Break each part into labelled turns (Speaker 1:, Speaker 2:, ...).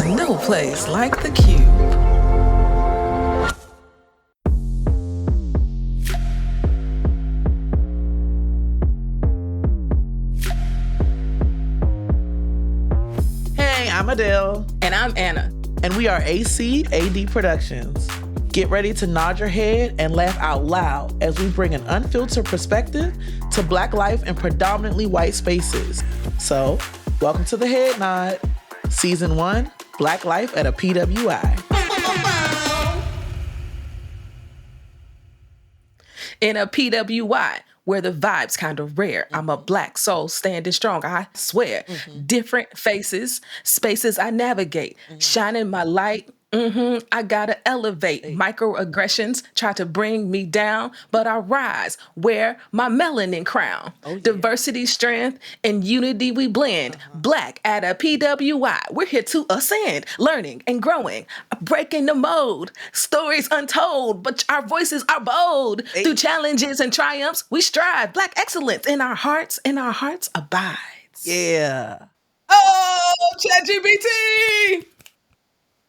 Speaker 1: no place like the Qube.
Speaker 2: Hey, I'm Adell.
Speaker 1: And I'm Anna.
Speaker 2: And we are AD Productions. Get ready to nod your head and laugh out loud as we bring an unfiltered perspective to Black life in predominantly white spaces. So, welcome to the Head Nod, Season 1, Black Life at a PWI.
Speaker 1: In a PWI, where the vibe's kind of rare. I'm a Black soul standing strong, I swear. Different faces, spaces I navigate, shining my light. I gotta elevate. Microaggressions try to bring me down, but I rise, wear my melanin crown. Diversity, strength, and unity we blend. Black at a PWI. We're here to ascend, learning and growing, breaking the mold. Stories untold, but our voices are bold. Through challenges and triumphs, we strive. Black excellence in our hearts abides.
Speaker 2: Yeah.
Speaker 1: Oh, ChatGPT!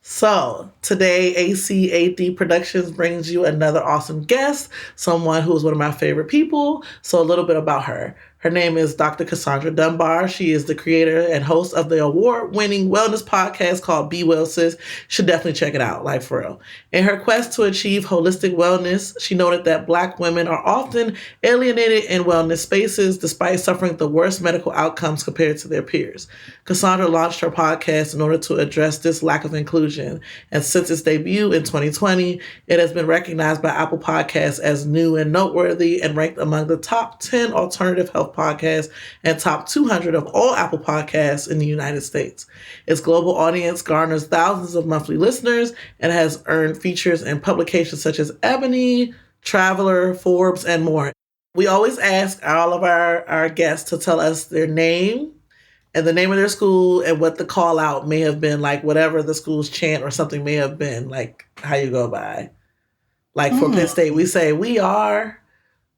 Speaker 2: So, today, AD Productions brings you another awesome guest, someone who is one of my favorite people. So, a little bit about her. Her name is Dr. Cassandre Dunbar. She is the creator and host of the award-winning wellness podcast called Be Well Sis. You should definitely check it out, like for real. In her quest to achieve holistic wellness, she noted that Black women are often alienated in wellness spaces despite suffering the worst medical outcomes compared to their peers. Cassandre launched her podcast in order to address this lack of inclusion. And since its debut in 2020, it has been recognized by Apple Podcasts as new and noteworthy and ranked among the top 10 alternative health podcasts and top 200 of all Apple Podcasts in the United States. Its global audience garners thousands of monthly listeners and has earned features in publications such as Ebony, Traveler, Forbes, and more. We always ask all of our guests to tell us their name and the name of their school and what the call out may have been, like whatever the school's chant or something may have been, like how you go by. Like for Penn State, we say, we are.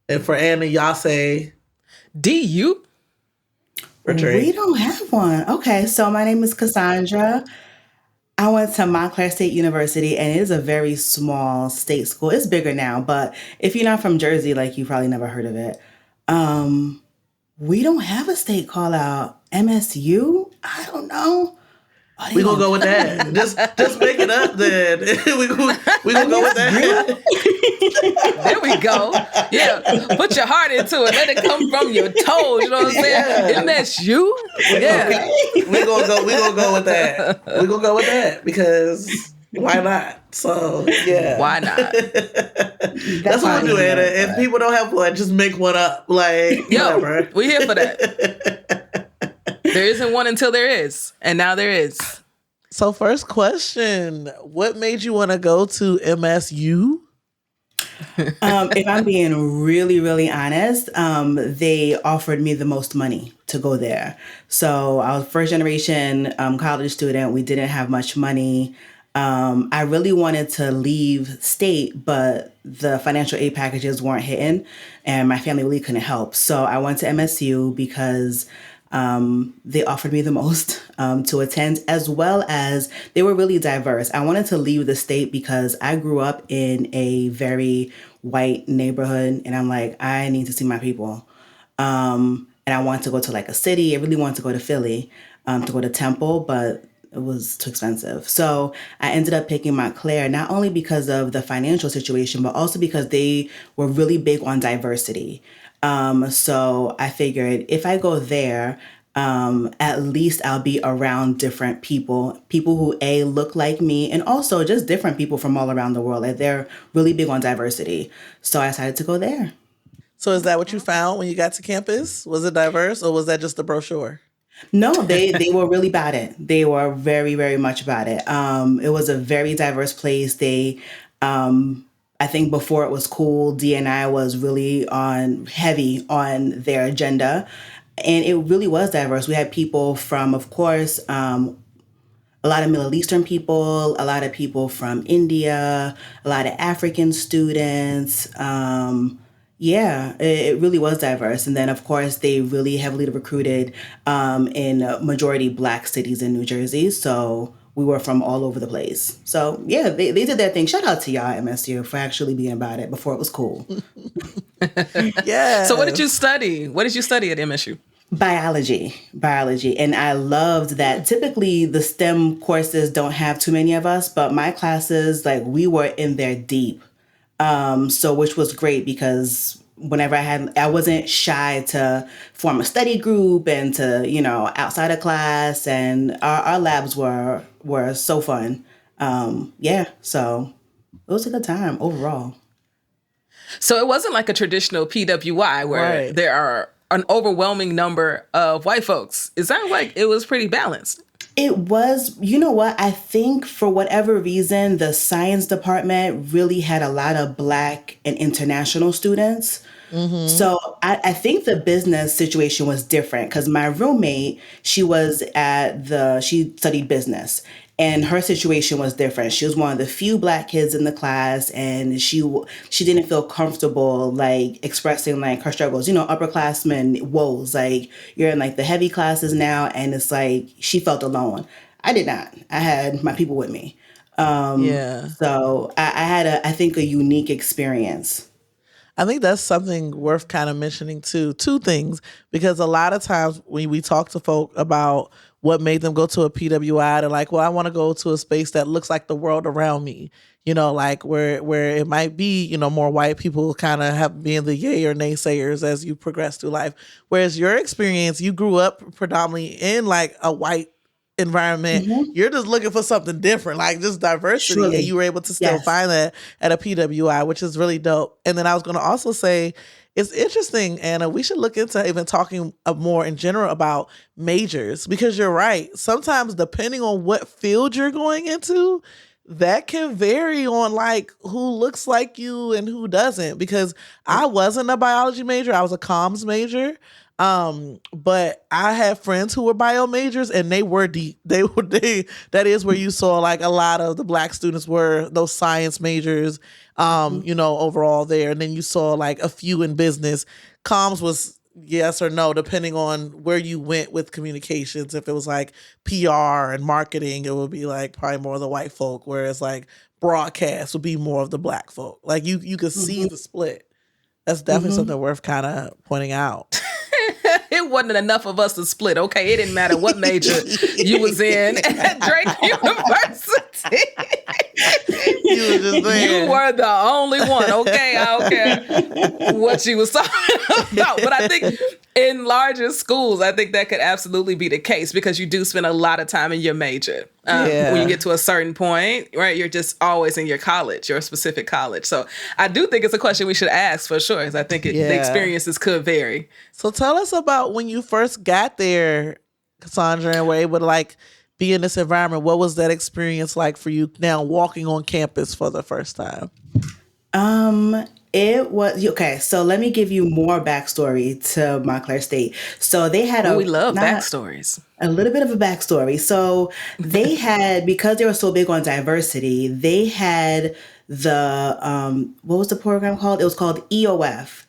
Speaker 2: And for Anna, y'all say,
Speaker 1: DU?
Speaker 3: We don't have one. Okay, so my name is Cassandre. I went to Montclair State University, and it is a very small state school. It's bigger now, but if you're not from Jersey, like you probably never heard of it. We don't have a state call out. MSU? I don't know.
Speaker 2: We gonna go with that. Just make it up then. we gonna go with that.
Speaker 1: There we go. Yeah, put your heart into it. Let it come from your toes. You know what I'm saying? MSU. Yeah,
Speaker 2: we gonna go with that. We gonna go with that because why not? So yeah,
Speaker 1: why not?
Speaker 2: That's what we do, Anna. If people don't have one, just make one up. Like whatever.
Speaker 1: We here for that. There isn't one until there is. And now there is.
Speaker 2: So first question, what made you want to go to MSU?
Speaker 3: If I'm being really, really honest, they offered me the most money to go there. So I was first generation college student. We didn't have much money. I really wanted to leave state, but the financial aid packages weren't hitting and my family really couldn't help. So I went to MSU because they offered me the most to attend, as well as they were really diverse. I wanted to leave the state because I grew up in a very white neighborhood, and I'm like, I need to see my people. And I wanted to go to like a city. I really wanted to go to Philly to go to Temple, but it was too expensive. So I ended up picking Montclair, not only because of the financial situation, but also because they were really big on diversity. So I figured if I go there, at least I'll be around different people who look like me, and also just different people from all around the world. Like they're really big on diversity. So I decided to go there.
Speaker 2: So is that what you found when you got to campus? Was it diverse, or was that just the brochure?
Speaker 3: No, they were really about it. They were very, very much about it. It was a very diverse place. They, I think before it was cool, D&I was really heavy on their agenda. And it really was diverse. We had people from, of course, a lot of Middle Eastern people, a lot of people from India, a lot of African students. It really was diverse. And then, of course, they really heavily recruited in majority Black cities in New Jersey. So we were from all over the place. So yeah, they did their thing. Shout out to y'all at MSU for actually being about it before it was cool.
Speaker 2: Yeah.
Speaker 1: So what did you study? What did you study at MSU?
Speaker 3: Biology. And I loved that. Typically the STEM courses don't have too many of us, but my classes, like, we were in there deep. So which was great because whenever I wasn't shy to form a study group and to, outside of class, and our labs were so fun. So it was a good time overall.
Speaker 1: So it wasn't like a traditional PWI where there are an overwhelming number of white folks. It sounds like it was pretty balanced.
Speaker 3: It was, you know what? I think for whatever reason, the science department really had a lot of Black and international students. Mm-hmm. So I think the business situation was different because my roommate, she studied business. And her situation was different. She was one of the few Black kids in the class, and she didn't feel comfortable like expressing like her struggles. Upperclassmen woes, like you're in like the heavy classes now, and it's like she felt alone. I did not. I had my people with me. So I had I think a unique experience.
Speaker 2: I think that's something worth kind of mentioning too. Two things, because a lot of times when we talk to folk about what made them go to a PWI, they're like, well, I want to go to a space that looks like the world around me, like where it might be, more white people kind of have being the yay or naysayers as you progress through life. Whereas your experience, you grew up predominantly in like a white environment. Mm-hmm. You're just looking for something different, like just diversity. Surely. And you were able to still find that at a PWI, which is really dope. And then I was going to also say, it's interesting, Anna, we should look into even talking more in general about majors, because you're right. Sometimes depending on what field you're going into, that can vary on like who looks like you and who doesn't, because I wasn't a biology major. I was a comms major. But I had friends who were bio majors and they were deep. That is where you saw like a lot of the Black students were those science majors, overall there. And then you saw like a few in business. Comms was yes or no, depending on where you went with communications. If it was like PR and marketing, it would be like probably more of the white folk, whereas like broadcast would be more of the Black folk. Like you could see the split. That's definitely something worth kind of pointing out.
Speaker 1: It wasn't enough of us to split. Okay, it didn't matter what major you was in at Drake University. You were the only one. Okay, I don't care what you was talking about. But I think in larger schools, I think that could absolutely be the case, because you do spend a lot of time in your major. When you get to a certain point, right, you're just always in your college, your specific college. So I do think it's a question we should ask for sure, because I think the experiences could vary.
Speaker 2: So tell us about when you first got there, Cassandre, and were able to like be in this environment. What was that experience like for you now walking on campus for the first time?
Speaker 3: It was okay. So let me give you more backstory to Montclair State. So they had
Speaker 1: we love backstories.
Speaker 3: A little bit of a backstory. So they had, because they were so big on diversity, they had the what was the program called? It was called EOF.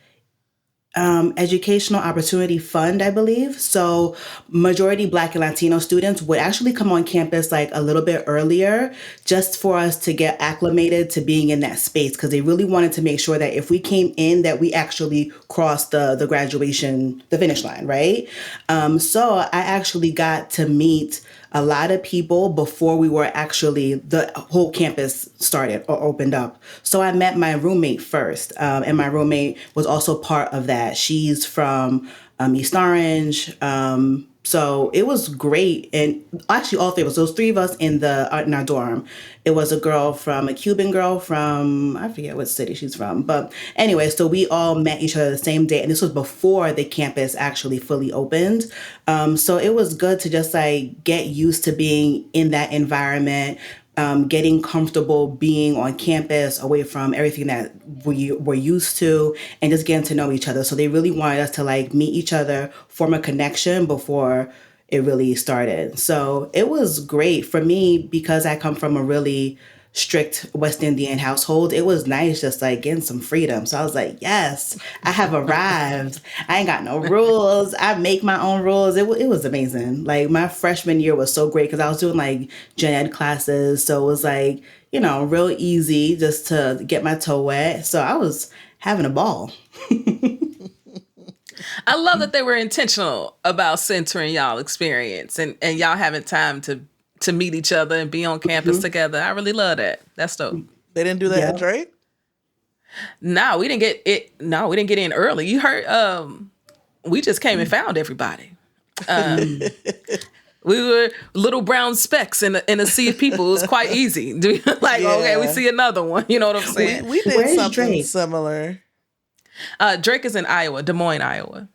Speaker 3: Educational Opportunity Fund, I believe. So majority Black and Latino students would actually come on campus like a little bit earlier, just for us to get acclimated to being in that space, because they really wanted to make sure that if we came in, that we actually crossed the graduation, the finish line, right? So I actually got to meet a lot of people before we were actually, the whole campus started or opened up. So I met my roommate first, and my roommate was also part of that. She's from East Orange. So it was great. And actually all three of us, those three of us in our dorm, it was a Cuban girl from, I forget what city she's from. But anyway, so we all met each other the same day. And this was before the campus actually fully opened. So it was good to just like get used to being in that environment, getting comfortable being on campus away from everything that we were used to, and just getting to know each other. So they really wanted us to like meet each other, form a connection before it really started. So it was great for me, because I come from a really strict West Indian household, it was nice just like getting some freedom. So I was like, yes, I have arrived. I ain't got no rules. I make my own rules. It was amazing. Like my freshman year was so great because I was doing like gen ed classes. So it was like, real easy just to get my toe wet. So I was having a ball.
Speaker 1: I love that they were intentional about centering y'all experience and y'all having time to meet each other and be on campus together. I really love that. That's dope.
Speaker 2: They didn't do that at Drake?
Speaker 1: No, we didn't get it. No, we didn't get in early. You heard, we just came and found everybody. We were little brown specks in a sea of people. It was quite easy. Okay, we see another one. You know what I'm saying?
Speaker 2: We did something similar.
Speaker 1: Drake is in Iowa, Des Moines, Iowa.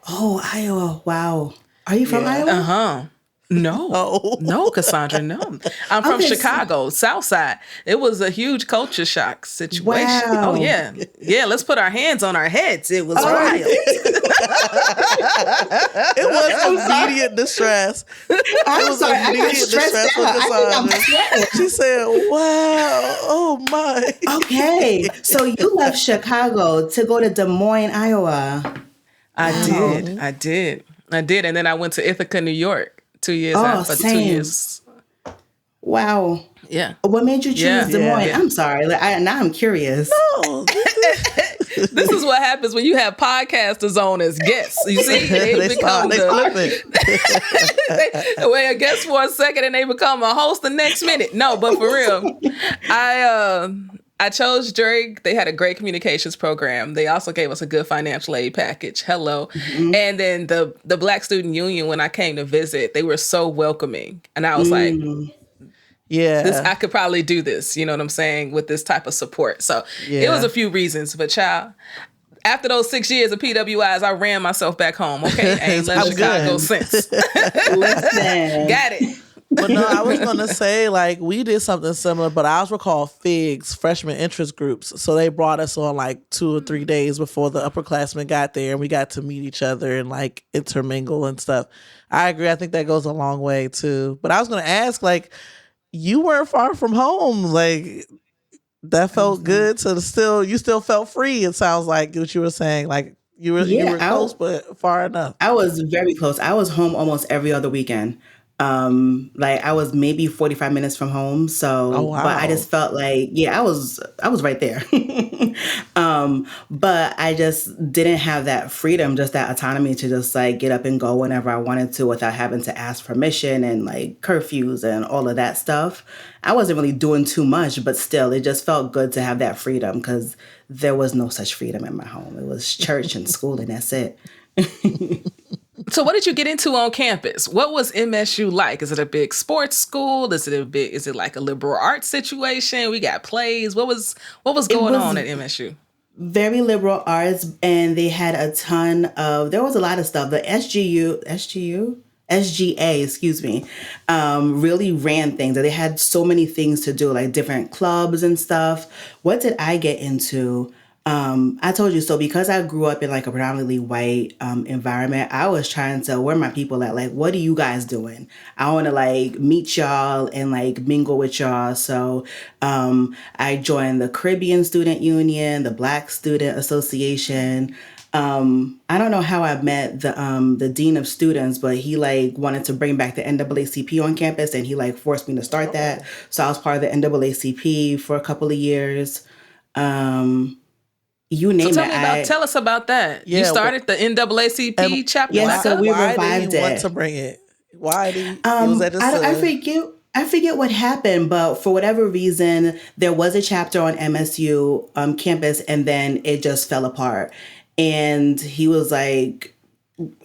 Speaker 3: Oh, Iowa. Wow. Are you from Iowa?
Speaker 1: Uh-huh. No, no, Cassandra, no. I'm from Chicago, South Side. It was a huge culture shock situation.
Speaker 3: Wow.
Speaker 1: Oh, yeah. Yeah, let's put our hands on our heads. It was wild.
Speaker 2: It was immediate distress.
Speaker 3: I'm sorry, I got stressed out. I think I'm sweating.
Speaker 2: She said, wow, oh my.
Speaker 3: Okay, so you left Chicago to go to Des Moines, Iowa.
Speaker 1: I did. And then I went to Ithaca, New York. 2 years after.
Speaker 3: Same.
Speaker 1: 2 years.
Speaker 3: Wow.
Speaker 1: Yeah.
Speaker 3: What made you choose Des Moines? Yeah. I'm sorry. Now I'm curious.
Speaker 2: No.
Speaker 1: This is what happens when you have podcasters on as guests. You see, they become well, a guest for a second and they become a host the next minute. No, but for real, I chose Drake. They had a great communications program. They also gave us a good financial aid package. Hello. Mm-hmm. And then the Black Student Union, when I came to visit, they were so welcoming. And I was like, I could probably do this, you know what I'm saying, with this type of support. So it was a few reasons. But child, after those 6 years of PWIs, I ran myself back home. Okay, I ain't left Chicago since.
Speaker 3: Listen.
Speaker 1: Got it.
Speaker 2: But no, I was going to say, like, we did something similar, but ours were called FIGs, freshman interest groups. So they brought us on like 2 or 3 days before the upperclassmen got there, and we got to meet each other and like intermingle and stuff. I agree. I think that goes a long way too. But I was going to ask, like, you weren't far from home. Like, that felt good to you still felt free. It sounds like what you were saying. Like, you were close, but far enough.
Speaker 3: I was very close. I was home almost every other weekend. Like I was maybe 45 minutes from home. So, but I just felt like, I was right there. But I just didn't have that freedom, just that autonomy to just like get up and go whenever I wanted to without having to ask permission and like curfews and all of that stuff. I wasn't really doing too much, but still it just felt good to have that freedom because there was no such freedom in my home. It was church and school and that's it.
Speaker 1: So what did you get into on campus? What was MSU like? Is it a big sports school? Is it like a liberal arts situation? We got plays. What was going on at MSU?
Speaker 3: Very liberal arts, and they had there was a lot of stuff. The SGA, really ran things. They had so many things to do, like different clubs and stuff. What did I get into? I told you, so because I grew up in like a predominantly white environment, I was trying to, where my people at? Like, what are you guys doing? I want to like meet y'all and like mingle with y'all. So I joined the Caribbean Student Union, the Black Student Association. I don't know how I met the dean of students, but he like wanted to bring back the NAACP on campus and he like forced me to start that. So I was part of the NAACP for a couple of years. You name it.
Speaker 1: Tell us about that. You started the NAACP chapter.
Speaker 3: Yes, so we revived it.
Speaker 2: Want to bring it? Why did you?
Speaker 3: I forget what happened, but for whatever reason, there was a chapter on MSU campus, and then it just fell apart. And he was like,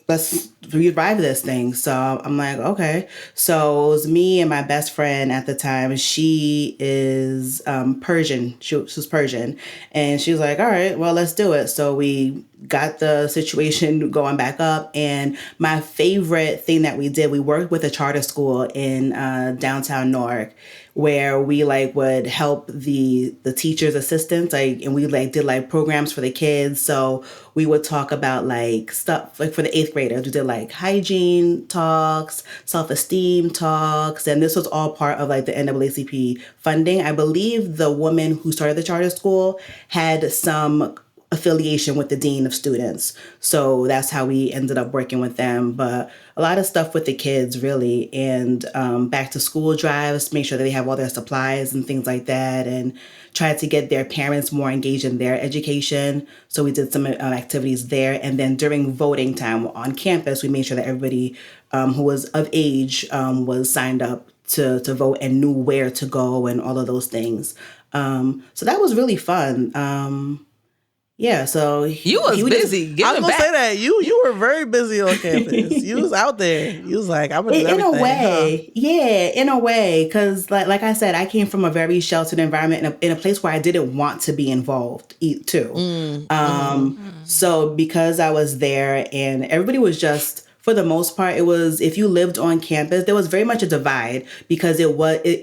Speaker 3: let's revive this thing. So I'm like, okay. So it was me and my best friend at the time. She is Persian. She was Persian. And she was like, all right, well, let's do it. So we got the situation going back up. And my favorite thing that we did, we worked with a charter school in downtown Newark, where we like would help the teachers' assistants, like, and we like did like programs for the kids. So we would talk about like stuff like for the 8th graders. We did like hygiene talks, self-esteem talks, and this was all part of like the NAACP funding. I believe the woman who started the charter school had some affiliation with the dean of students. So that's how we ended up working with them. But a lot of stuff with the kids, really, and back to school drives, make sure that they have all their supplies and things like that, and try to get their parents more engaged in their education. So we did some activities there. And then during voting time on campus, we made sure that everybody who was of age was signed up to vote and knew where to go and all of those things. So that was really fun. Yeah, so
Speaker 1: you was busy.
Speaker 2: I was gonna say that you were very busy on campus. You was out there. You was like, I'm gonna do everything.
Speaker 3: In a way, yeah, in a way, because like I said, I came from a very sheltered environment in a place where I didn't want to be involved too. So because I was there, and everybody was just, for the most part, it was, if you lived on campus, there was very much a divide, because it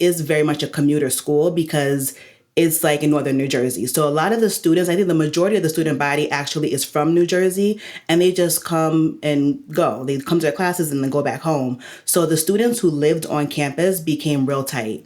Speaker 3: is very much a commuter school, because it's like in northern New Jersey. So a lot of the students, I think the majority of the student body actually is from New Jersey, and they just come and go. They come to their classes and then go back home. So the students who lived on campus became real tight.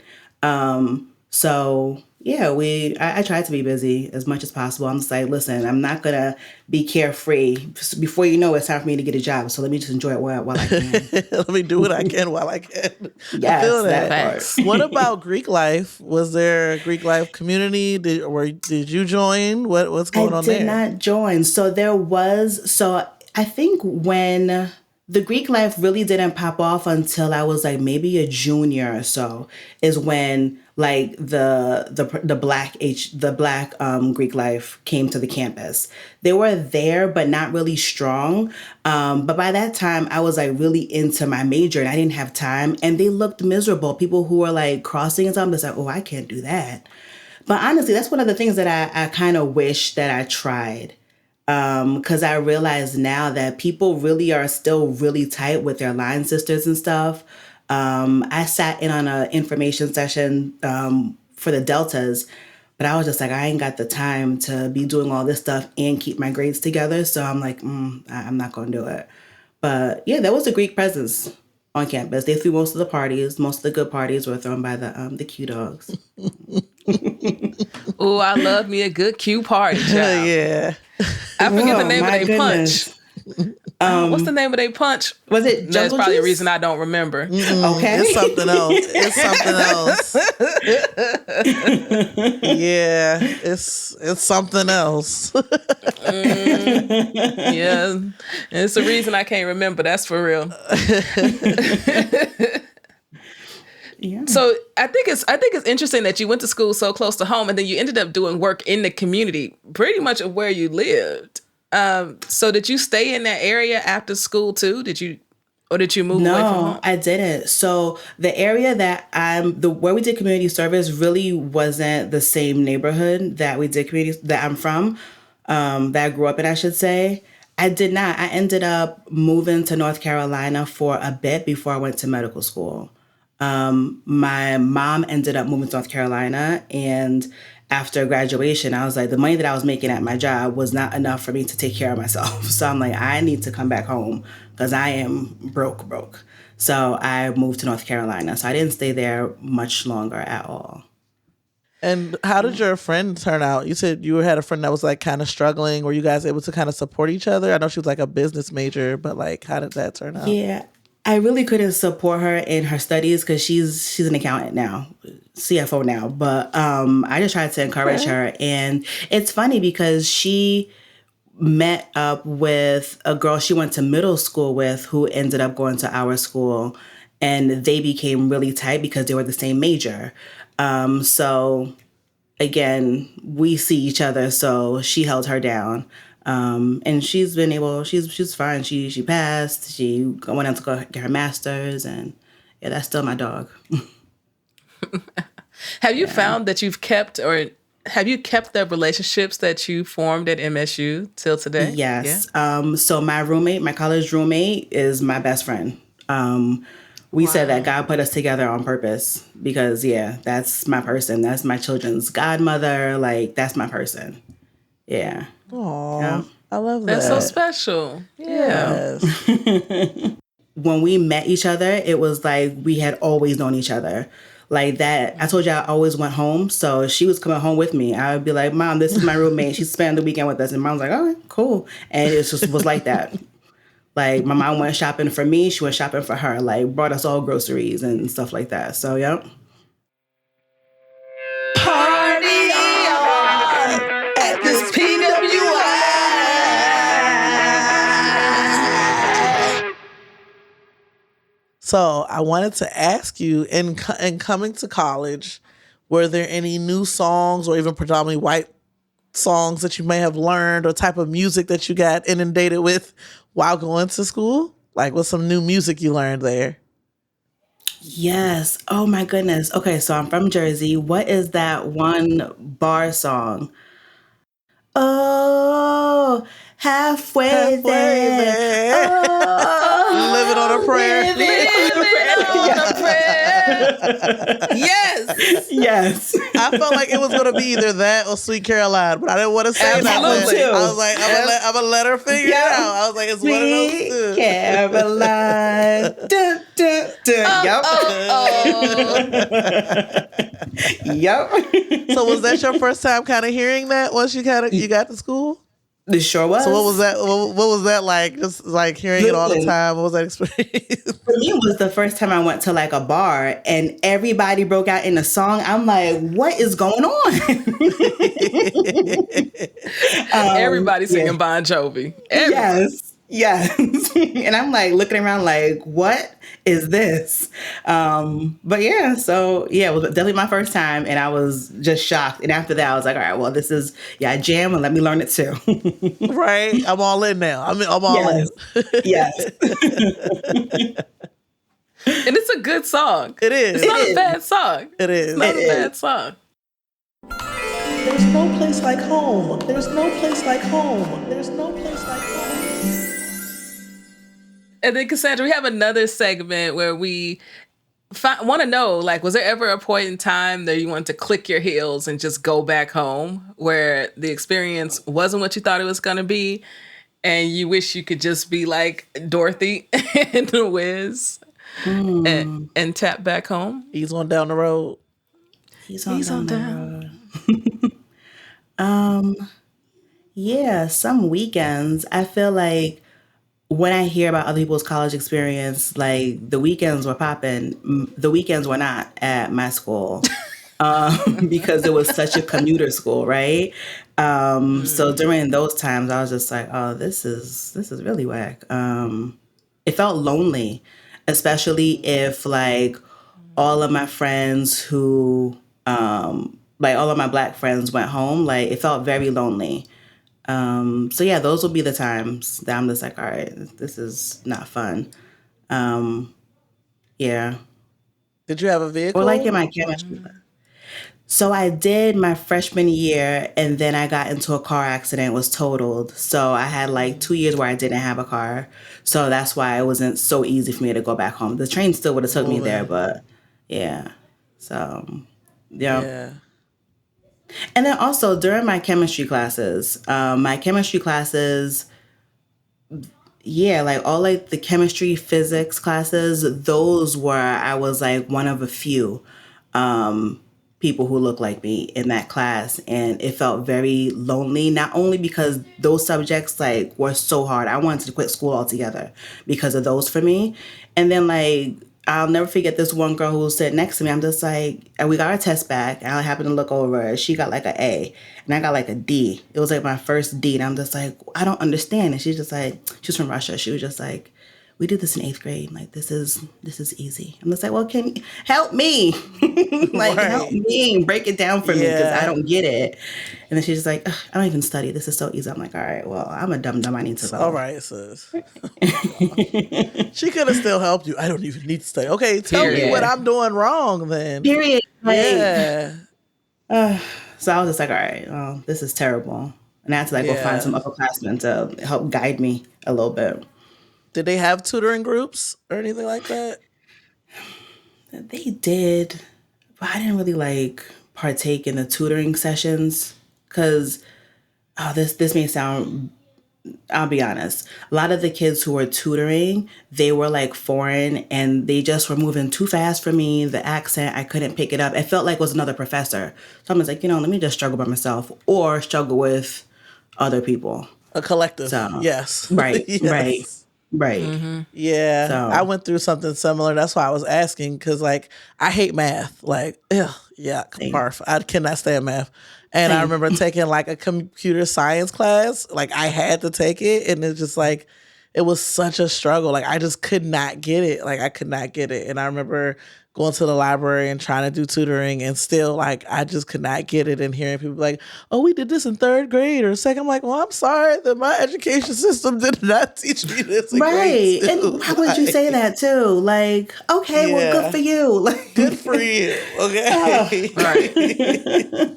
Speaker 3: So yeah, I tried to be busy as much as possible. I'm just like, listen, I'm not going to be carefree. Before you know it, it's time for me to get a job. So let me just enjoy it while I can.
Speaker 2: Let me do what I can while I can.
Speaker 3: Yes,
Speaker 2: I feel that.
Speaker 3: part.
Speaker 2: What about Greek life? Was there a Greek life community? Did you join? What's going on there?
Speaker 3: I did not join. So there was, I think when the Greek life really didn't pop off until I was like maybe a junior or so, is when like the black Greek life came to the campus. They were there, but not really strong. But by that time, I was like really into my major, and I didn't have time. And they looked miserable. People who were like crossing and something, it's like, oh, I can't do that. But honestly, that's one of the things that I kind of wish that I tried. Because I realize now that people really are still really tight with their line sisters and stuff. I sat in on an information session for the Deltas, but I was just like, I ain't got the time to be doing all this stuff and keep my grades together. So I'm like, I'm not going to do it. But yeah, there was a Greek presence on campus. They threw most of the parties. Most of the good parties were thrown by the Q dogs.
Speaker 1: Oh, I love me a good Q party, child.
Speaker 2: Yeah.
Speaker 1: I forget the name of their
Speaker 3: goodness.
Speaker 1: punch. What's the name of their punch?
Speaker 3: Was it
Speaker 1: That's probably
Speaker 3: Juice?
Speaker 1: a reason I don't remember.
Speaker 3: Okay.
Speaker 2: It's something else. It's something else. Yeah, it's something else.
Speaker 1: Yeah, it's a reason I can't remember. That's for real.
Speaker 3: Yeah.
Speaker 1: So I think it's interesting that you went to school so close to home, and then you ended up doing work in the community, pretty much of where you lived. So did you stay in that area after school too? Did you move away from home?
Speaker 3: No, I didn't. So the area that where we did community service really wasn't the same neighborhood that we did that I'm from, that I grew up in, I should say. I did not. I ended up moving to North Carolina for a bit before I went to medical school. My mom ended up moving to North Carolina, and after graduation, I was like, the money that I was making at my job was not enough for me to take care of myself. So I'm like, I need to come back home because I am broke. So I moved to North Carolina. So I didn't stay there much longer at all.
Speaker 2: And how did your friend turn out? You said you had a friend that was like kind of struggling. Were you guys able to kind of support each other? I know she was like a business major, but like, how did that turn out?
Speaker 3: Yeah. I really couldn't support her in her studies because she's an accountant now, CFO now. But I just tried to encourage her. And it's funny because she met up with a girl she went to middle school with who ended up going to our school. And they became really tight because they were the same major. So again, we see each other. So she held her down. And she's fine. She passed. She went on to go get her master's, and yeah, that's still my dog.
Speaker 1: Have you found that you've kept or Have you kept the relationships that you formed at MSU till today?
Speaker 3: Yes. So my college roommate is my best friend. We said that God put us together on purpose because, that's my person. That's my children's godmother. Like, that's my person. Yeah.
Speaker 2: Aww,
Speaker 3: Yeah.
Speaker 2: I love that.
Speaker 1: That's so special. Yeah.
Speaker 2: Yes.
Speaker 3: When we met each other, it was like we had always known each other. Like that, I told you I always went home. So she was coming home with me. I would be like, Mom, this is my roommate. She spent the weekend with us. And Mom was like, oh, cool. And it just was like that. Like my mom went shopping for me. She went shopping for her. Like brought us all groceries and stuff like that. So, yep.
Speaker 1: Party on at this PWI.
Speaker 2: So I wanted to ask you, in coming to college, were there any new songs or even predominantly white songs that you may have learned or type of music that you got inundated with while going to school? Like what's some new music you learned there?
Speaker 3: Yes. Oh my goodness. Okay, so I'm from Jersey. What is that one bar song? Oh, halfway there. Oh,
Speaker 2: Living on a prayer.
Speaker 1: Yes.
Speaker 3: Yes.
Speaker 2: I felt like it was going to be either that or Sweet Caroline, but I didn't want to say
Speaker 1: Absolutely.
Speaker 2: that. I was like, I'm going to let her figure it out. I was like, it's one of those
Speaker 3: Sweet
Speaker 2: two.
Speaker 3: Caroline. Dun, dun, dun. Yep.
Speaker 2: So was that your first time kind of hearing that once you got to school?
Speaker 3: It sure was.
Speaker 2: So what was that? What was that like? Just like hearing it all the time. What was that experience?
Speaker 3: For me, it was the first time I went to like a bar and everybody broke out in a song. I'm like, what is going on?
Speaker 1: Everybody singing Bon Jovi.
Speaker 3: Yes. And I'm like looking around like, what is this? But yeah, so yeah, it was definitely my first time and I was just shocked. And after that, I was like, all right, well, this is, jam and let me learn it too.
Speaker 2: Right? I'm all in now. I'm all in.
Speaker 3: Yes.
Speaker 1: And it's a good song.
Speaker 2: It is.
Speaker 1: It's not a bad song.
Speaker 2: It is.
Speaker 1: It's not a bad song.
Speaker 2: There's no place like home. There's no place like home. There's no place like home.
Speaker 1: And then, Cassandre, we have another segment where we want to know, like, was there ever a point in time that you wanted to click your heels and just go back home where the experience wasn't what you thought it was going to be and you wish you could just be like Dorothy in The Wiz and tap back home?
Speaker 2: He's on down the road.
Speaker 3: He's on down the road. Yeah, some weekends I feel like when I hear about other people's college experience, like the weekends were popping. The weekends were not at my school because it was such a commuter school, right? So during those times, I was just like, oh, this is really whack. It felt lonely, especially if like all of my friends who, like all of my Black friends went home, like it felt very lonely. So yeah, those will be the times that I'm just like, all right, this is not fun. Yeah.
Speaker 2: Did you have a vehicle?
Speaker 3: Or like in my chemistry. So I did my freshman year and then I got into a car accident, was totaled. So I had like 2 years where I didn't have a car. So that's why it wasn't so easy for me to go back home. The train still would have took me there, but yeah. So, yeah. And then also during my chemistry classes, like all like the chemistry, physics classes, those were, I was like one of a few people who looked like me in that class. And it felt very lonely, not only because those subjects like were so hard. I wanted to quit school altogether because of those for me. And then like, I'll never forget this one girl who was sitting next to me. I'm just like, and we got our test back. And I happened to look over. She got like an A and I got like a D. It was like my first D. And I'm just like, I don't understand. And she's just like, she's from Russia. She was just like, we did this in 8th grade. Like, this is easy. I'm just like, well, can you help me? Help me break it down for me because I don't get it. And then she's just like, I don't even study. This is so easy. I'm like, all right, well, I'm a dumb. I need to know.
Speaker 2: All right, sis. She could have still helped you. I don't even need to study. Okay, tell me what I'm doing wrong then.
Speaker 3: Period.
Speaker 2: Yeah.
Speaker 3: So I was just like, all right, well, this is terrible. And I had to like go find some
Speaker 2: Yeah.
Speaker 3: upperclassmen to help guide me a little bit.
Speaker 2: Did they have tutoring groups or anything like that?
Speaker 3: They did, but I didn't really like partake in the tutoring sessions because this may sound, I'll be honest. A lot of the kids who were tutoring, they were like foreign and they just were moving too fast for me. The accent, I couldn't pick it up. It felt like it was another professor. So I was like, let me just struggle by myself or struggle with other people.
Speaker 2: A collective.
Speaker 3: So,
Speaker 2: Yes.
Speaker 3: right,
Speaker 2: Yes.
Speaker 3: right.
Speaker 2: Yeah.
Speaker 3: So,
Speaker 2: I went through something similar. That's why I was asking, because like I hate math. Like, ugh, yeah,
Speaker 3: Same.
Speaker 2: barf. I cannot stand math. And I
Speaker 3: Same.
Speaker 2: remember taking like a computer science class. Like I had to take it, and it's just like it was such a struggle. Like I just could not get it. Like I could not get it. And I remember going to the library and trying to do tutoring, and still like I just could not get it. And hearing people like, "Oh, we did this in third grade or second." I'm like, "Well, I'm sorry that my education system did not teach me this." In grade
Speaker 3: right.
Speaker 2: two.
Speaker 3: And why would you say that too? Like, okay, well,
Speaker 2: Yeah.
Speaker 3: good for you. Like,
Speaker 2: Good for you. Okay.
Speaker 1: Right.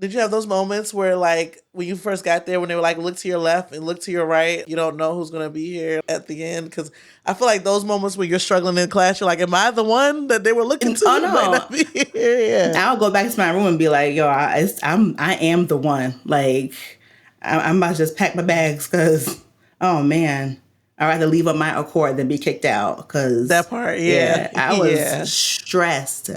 Speaker 2: Did you have those moments where, like, when you first got there, when they were like, look to your left and look to your right, you don't know who's going to be here at the end? Because I feel like those moments when you're struggling in class, you're like, am I the one that they were looking to?
Speaker 3: Oh,
Speaker 2: Might
Speaker 3: no.
Speaker 2: not be here. Yeah.
Speaker 3: I'll go back to my room and be like, yo, I am the one. Like, I'm about to just pack my bags because, oh man, I'd rather leave on my accord than be kicked out. Because
Speaker 2: That part, yeah.
Speaker 3: I was
Speaker 2: Yeah.
Speaker 3: stressed.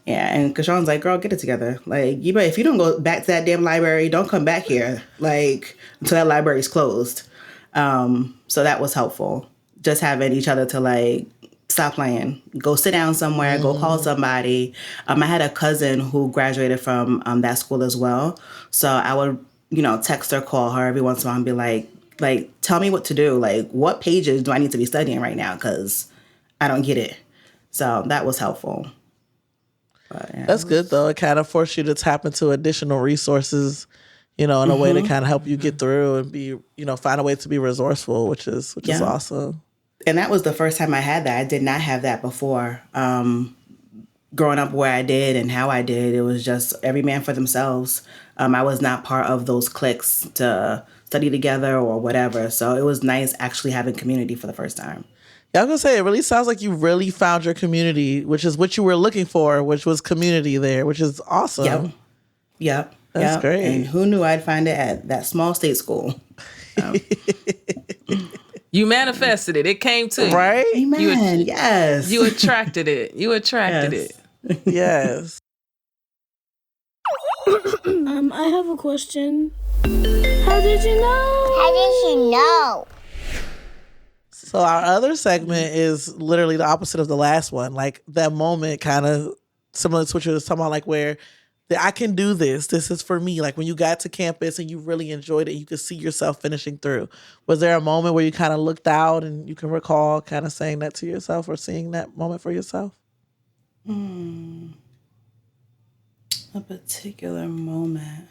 Speaker 3: Yeah, and Cassandre's like, girl, get it together. Like, if you don't go back to that damn library, don't come back here. Like, until that library's closed. So that was helpful. Just having each other to like, stop playing, go sit down somewhere, go call somebody. I had a cousin who graduated from that school as well. So I would, text her, call her every once in a while and be like, tell me what to do. Like, what pages do I need to be studying right now? Because I don't get it. So that was helpful. But, yeah,
Speaker 2: That's good, though. It kind of forced you to tap into additional resources, in a way to kind of help you get through and be, find a way to be resourceful, which is
Speaker 3: Yeah.
Speaker 2: awesome.
Speaker 3: And that was the first time I had that. I did not have that before. Growing up where I did and how I did, it was just every man for themselves. I was not part of those cliques to study together or whatever. So it was nice actually having community for the first time.
Speaker 2: Yeah, I was going to say, it really sounds like you really found your community, which is what you were looking for, which was community there, which is awesome.
Speaker 3: Yep.
Speaker 2: That's great.
Speaker 3: And who knew I'd find it at that small state school?
Speaker 1: You manifested it. It came to you.
Speaker 2: Right?
Speaker 3: Amen. Yes.
Speaker 1: You attracted it. You attracted it.
Speaker 2: Yes.
Speaker 4: I have a question. How did you know? How did you know?
Speaker 2: So our other segment is literally the opposite of the last one. Like that moment kind of similar to what you were talking about, like where I can do this. This is for me. Like when you got to campus and you really enjoyed it, you could see yourself finishing through. Was there a moment where you kind of looked out and you can recall kind of saying that to yourself or seeing that moment for yourself?
Speaker 3: A particular moment.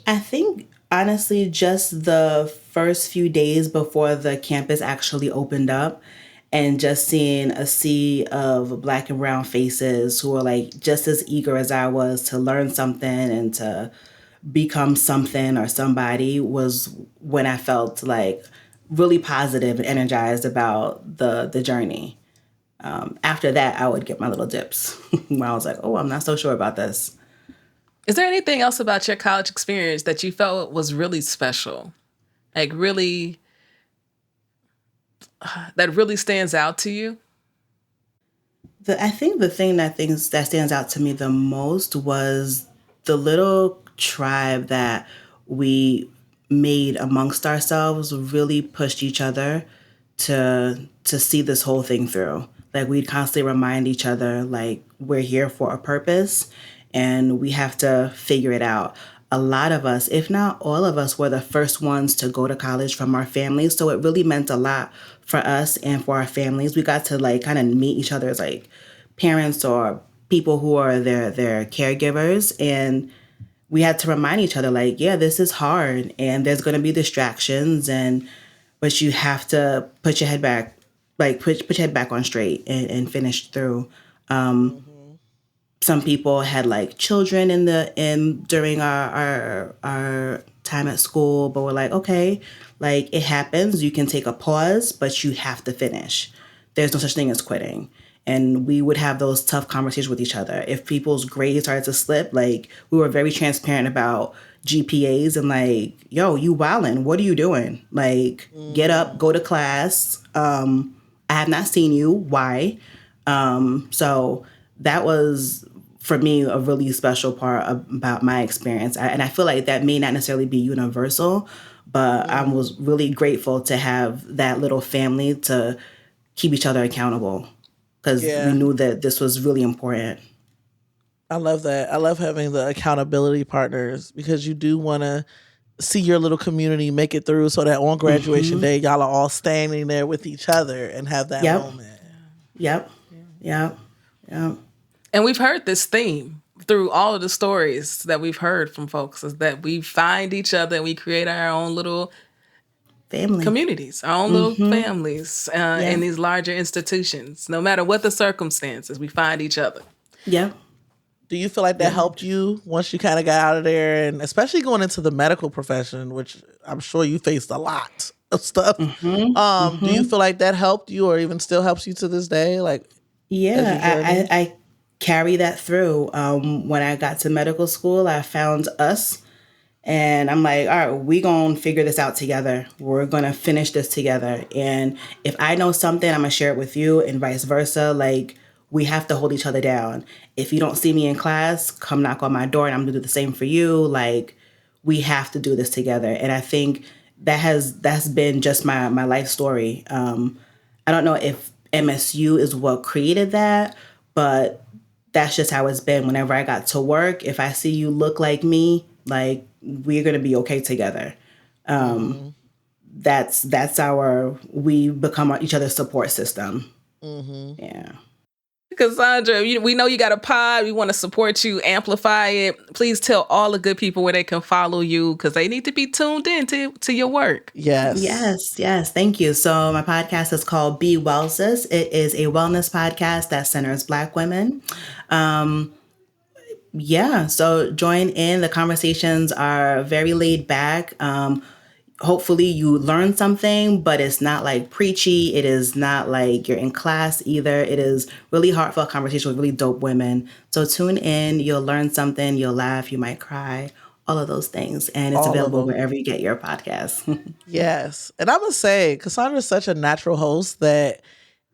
Speaker 3: I think, honestly, just the first few days before the campus actually opened up and just seeing a sea of Black and brown faces who were like just as eager as I was to learn something and to become something or somebody was when I felt like really positive and energized about the journey. After that, I would get my little dips where I was like, oh, I'm not so sure about this.
Speaker 1: Is there anything else about your college experience that you felt was really special? Like really, that really stands out to you?
Speaker 3: I think the thing that stands out to me the most was the little tribe that we made amongst ourselves really pushed each other to see this whole thing through. Like we'd constantly remind each other, like, we're here for a purpose and we have to figure it out. A lot of us, if not all of us, were the first ones to go to college from our families. So it really meant a lot for us and for our families. We got to like kind of meet each other as like parents or people who are their caregivers. And we had to remind each other like, yeah, this is hard and there's going to be distractions but you have to put your head back, like put your head back on straight and finish through. some people had like children during our time at school, but we're like, okay, like it happens. You can take a pause, but you have to finish. There's no such thing as quitting. And we would have those tough conversations with each other. If people's grades started to slip, like we were very transparent about GPAs and like, yo, you wildin', what are you doing? Like, get up, go to class. I have not seen you. Why? So that was, for me, a really special part about my experience. And I feel like that may not necessarily be universal, but I was really grateful to have that little family to keep each other accountable, because we knew that this was really important.
Speaker 2: I love that. I love having the accountability partners, because you do want to see your little community make it through, so that on graduation day, y'all are all standing there with each other and have that moment.
Speaker 3: Yep.
Speaker 1: And we've heard this theme through all of the stories that we've heard from folks, is that we find each other and we create our own little
Speaker 3: family
Speaker 1: communities, our own little families in these larger institutions. No matter what the circumstances, we find each other.
Speaker 3: Yeah.
Speaker 2: Do you feel like that helped you once you kind of got out of there, and especially going into the medical profession, which I'm sure you faced a lot of stuff? Do you feel like that helped you, or even still helps you to this day? Like,
Speaker 3: I carry that through. When I got to medical school, I found us, and I'm like, all right, we gonna figure this out together. We're gonna finish this together. And if I know something, I'm gonna share it with you, and vice versa. Like, we have to hold each other down. If you don't see me in class, come knock on my door and I'm gonna do the same for you. Like, we have to do this together. And I think that's been just my life story. I don't know if MSU is what created that, but that's just how it's been. Whenever I got to work, if I see you look like me, like, we're gonna be okay together. That's we become each other's support system. Yeah.
Speaker 1: Cassandre, we know you got a pod. We want to support you, amplify it. Please tell all the good people where they can follow you, because they need to be tuned in to your work.
Speaker 3: Yes. Thank you. So my podcast is called Be Well Sis. It is a wellness podcast that centers Black women. So join in. The conversations are very laid back. Hopefully you learn something, but it's not like preachy. It is not like you're in class either. It is really heartfelt conversation with really dope women. So tune in. You'll learn something. You'll laugh. You might cry. All of those things. And it's available wherever you get your podcast.
Speaker 2: Yes. And I'm going to say, Cassandra is such a natural host that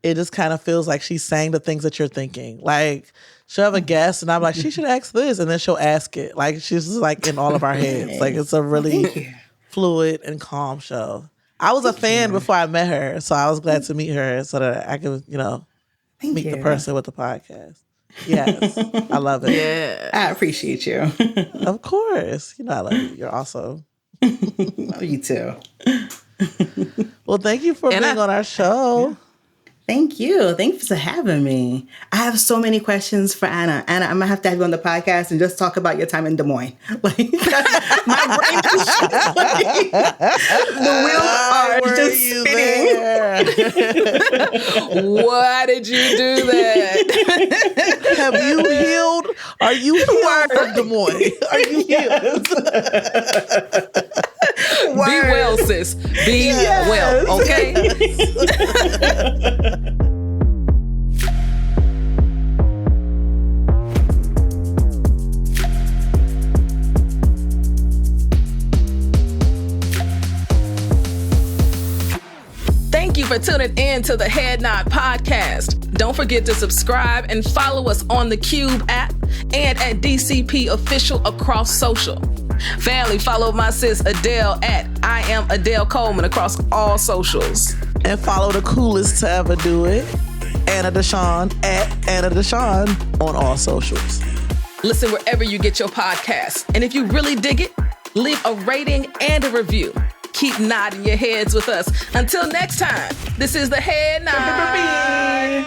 Speaker 2: it just kind of feels like she's saying the things that you're thinking. Like, she'll have a guest and I'm like, she should ask this. And then she'll ask it. Like, she's just like in all of our heads. Like, it's a really fluid and calm show. I was a fan before I met her, so I was glad to meet her so that I could, meet the person with the podcast. Yes, I love it.
Speaker 3: Yeah, I appreciate you.
Speaker 2: Of course, I love you. You're awesome.
Speaker 3: Love you too.
Speaker 2: Well, thank you for being on our show.
Speaker 3: Thank you. Thanks for having me. I have so many questions for Anna. Anna, I'm going to have you on the podcast and just talk about your time in Des Moines. Like, my brain is just like, the wheels are just spinning.
Speaker 1: Why did you do that?
Speaker 2: Have you healed? Are you healed from Des Moines? Are you healed?
Speaker 1: Be well, sis. Be well, okay? Thank you for tuning in to the Head Nod Podcast. Don't forget to subscribe and follow us on the Qube app and at DCP Official across social. Family, follow my sis Adell at I am Adell Coleman across all socials.
Speaker 2: And follow the coolest to ever do it, Anna DeShawn at Anna DeShawn on all socials.
Speaker 1: Listen wherever you get your podcasts. And if you really dig it, leave a rating and a review. Keep nodding your heads with us. Until next time, this is the Head Nod.